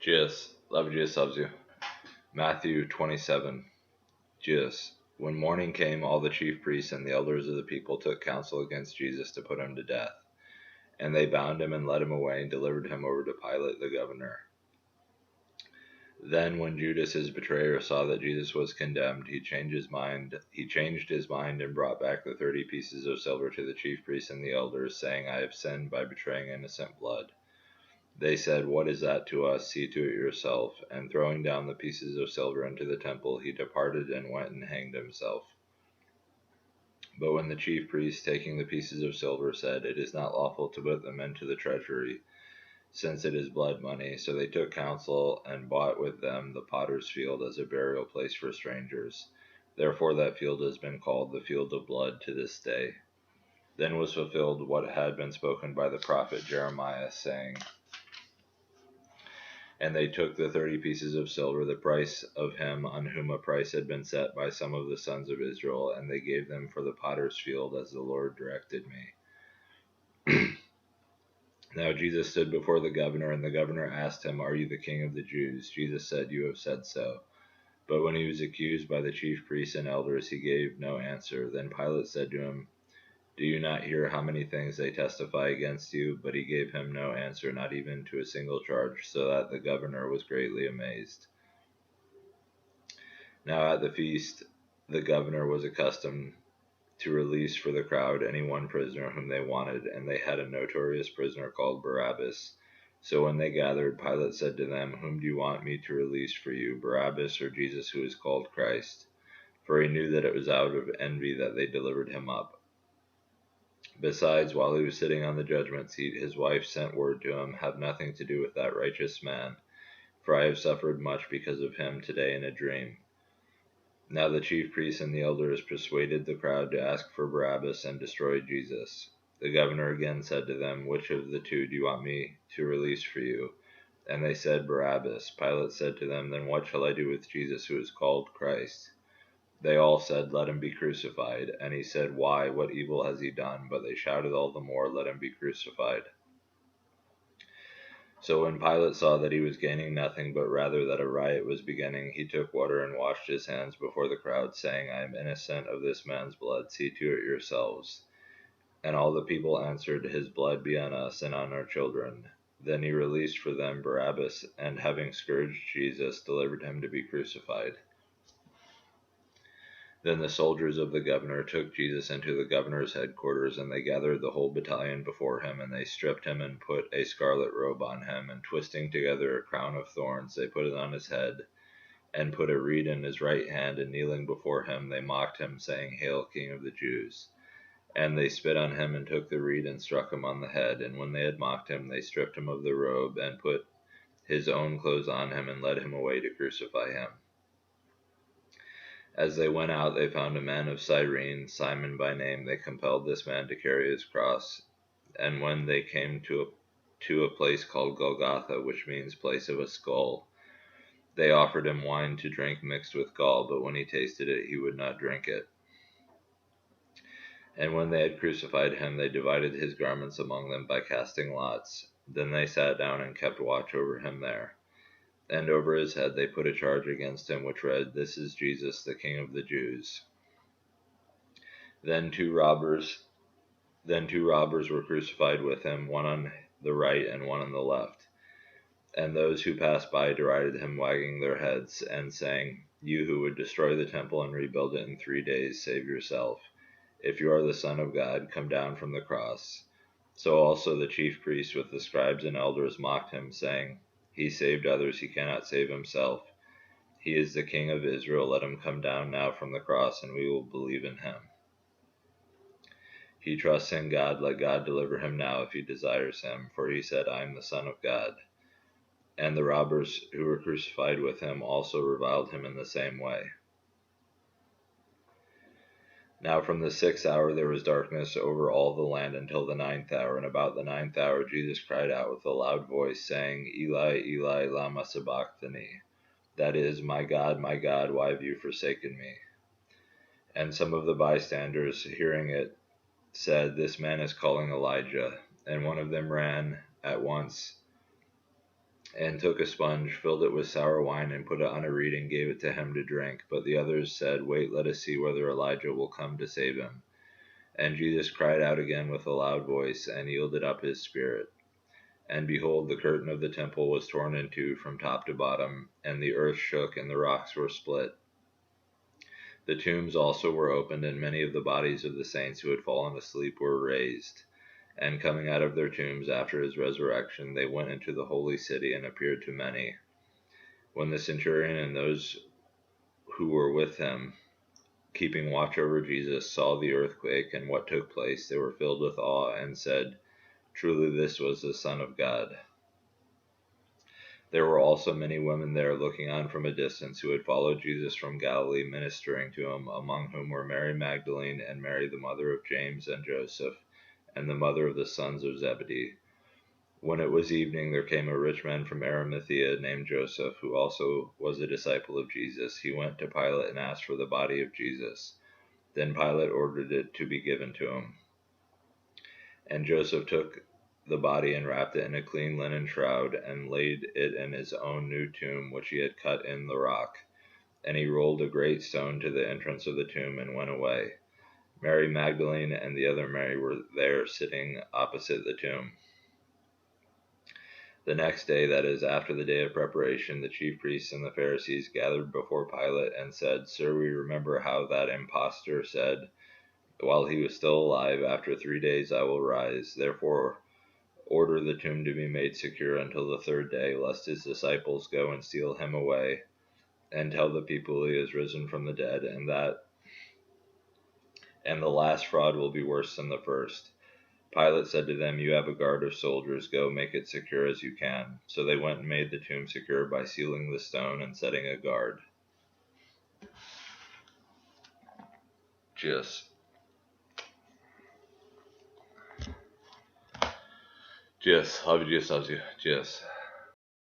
Jesus loves you. Matthew 27. Jesus. When morning came, all the chief priests and the elders of the people took counsel against Jesus to put him to death. And they bound him and led him away and delivered him over to Pilate the governor. Then when Judas his betrayer saw that Jesus was condemned, he changed his mind and brought back the 30 pieces of silver to the chief priests and the elders, saying, I have sinned by betraying innocent blood. They said, What is that to us? See to it yourself. And throwing down the pieces of silver into the temple, he departed and went and hanged himself. But when the chief priests, taking the pieces of silver, said, It is not lawful to put them into the treasury, since it is blood money, so they took counsel and bought with them the potter's field as a burial place for strangers. Therefore that field has been called the field of blood to this day. Then was fulfilled what had been spoken by the prophet Jeremiah, saying, And they took the 30 pieces of silver, the price of him on whom a price had been set by some of the sons of Israel, and they gave them for the potter's field, as the Lord directed me. Now Jesus stood before the governor, and the governor asked him, Are you the king of the Jews? Jesus said, You have said so. But when he was accused by the chief priests and elders, he gave no answer. Then Pilate said to him, Do you not hear how many things they testify against you? But he gave him no answer, not even to a single charge, so that the governor was greatly amazed. Now at the feast, the governor was accustomed to release for the crowd any one prisoner whom they wanted, and they had a notorious prisoner called Barabbas. So when they gathered, Pilate said to them, Whom do you want me to release for you, Barabbas or Jesus who is called Christ? For he knew that it was out of envy that they delivered him up. Besides, while he was sitting on the judgment seat, his wife sent word to him, Have nothing to do with that righteous man, for I have suffered much because of him today in a dream. Now the chief priests and the elders persuaded the crowd to ask for Barabbas and destroy Jesus. The governor again said to them, Which of the two do you want me to release for you? And they said, Barabbas. Pilate said to them, Then what shall I do with Jesus who is called Christ? They all said, Let him be crucified. And he said, Why? What evil has he done? But they shouted all the more, Let him be crucified. So when Pilate saw that he was gaining nothing, but rather that a riot was beginning, he took water and washed his hands before the crowd, saying, I am innocent of this man's blood. See to it yourselves. And all the people answered, His blood be on us and on our children. Then he released for them Barabbas, and having scourged Jesus, delivered him to be crucified. Then the soldiers of the governor took Jesus into the governor's headquarters, and they gathered the whole battalion before him, and they stripped him and put a scarlet robe on him, and twisting together a crown of thorns, they put it on his head, and put a reed in his right hand, and kneeling before him, they mocked him, saying, Hail, King of the Jews! And they spit on him, and took the reed, and struck him on the head. And when they had mocked him, they stripped him of the robe, and put his own clothes on him, and led him away to crucify him. As they went out, they found a man of Cyrene, Simon by name. They compelled this man to carry his cross. And when they came to a place called Golgotha, which means place of a skull, they offered him wine to drink mixed with gall, but when he tasted it, he would not drink it. And when they had crucified him, they divided his garments among them by casting lots. Then they sat down and kept watch over him there. And over his head they put a charge against him, which read, This is Jesus, the King of the Jews. Then two robbers were crucified with him, one on the right and one on the left. And those who passed by derided him, wagging their heads, and saying, You who would destroy the temple and rebuild it in 3 days, save yourself. If you are the Son of God, come down from the cross. So also the chief priests with the scribes and elders mocked him, saying, He saved others, he cannot save himself. He is the King of Israel, let him come down now from the cross, and we will believe in him. He trusts in God, let God deliver him now if he desires him, for he said, I am the Son of God. And the robbers who were crucified with him also reviled him in the same way. Now from the 6th hour there was darkness over all the land until the 9th hour, and about the 9th hour Jesus cried out with a loud voice, saying, Eli, Eli, lama sabachthani? That is, my God, why have you forsaken me? And some of the bystanders, hearing it, said, This man is calling Elijah. And one of them ran at once and took a sponge, filled it with sour wine, and put it on a reed, and gave it to him to drink. But the others said, Wait, let us see whether Elijah will come to save him. And Jesus cried out again with a loud voice, and yielded up his spirit. And behold, the curtain of the temple was torn in two from top to bottom, and the earth shook, and the rocks were split. The tombs also were opened, and many of the bodies of the saints who had fallen asleep were raised. And coming out of their tombs after his resurrection, they went into the holy city and appeared to many. When the centurion and those who were with him, keeping watch over Jesus, saw the earthquake and what took place, they were filled with awe and said, Truly this was the Son of God. There were also many women there looking on from a distance who had followed Jesus from Galilee, ministering to him, among whom were Mary Magdalene and Mary the mother of James and Joseph, and the mother of the sons of Zebedee. When it was evening, there came a rich man from Arimathea named Joseph, who also was a disciple of Jesus. He went to Pilate and asked for the body of Jesus. Then Pilate ordered it to be given to him. And Joseph took the body and wrapped it in a clean linen shroud, and laid it in his own new tomb, which he had cut in the rock. And he rolled a great stone to the entrance of the tomb, and went away. Mary Magdalene and the other Mary were there, sitting opposite the tomb. The next day, that is, after the day of preparation, the chief priests and the Pharisees gathered before Pilate, and said, Sir, we remember how that impostor said, while he was still alive, After 3 days I will rise. Therefore order the tomb to be made secure until the third day, lest his disciples go and steal him away, and tell the people he has risen from the dead, and the last fraud will be worse than the first. Pilate said to them, You have a guard of soldiers, go make it secure as you can. So they went and made the tomb secure by sealing the stone and setting a guard. Jesus. Jesus, love you, Jesus loves you. Jesus.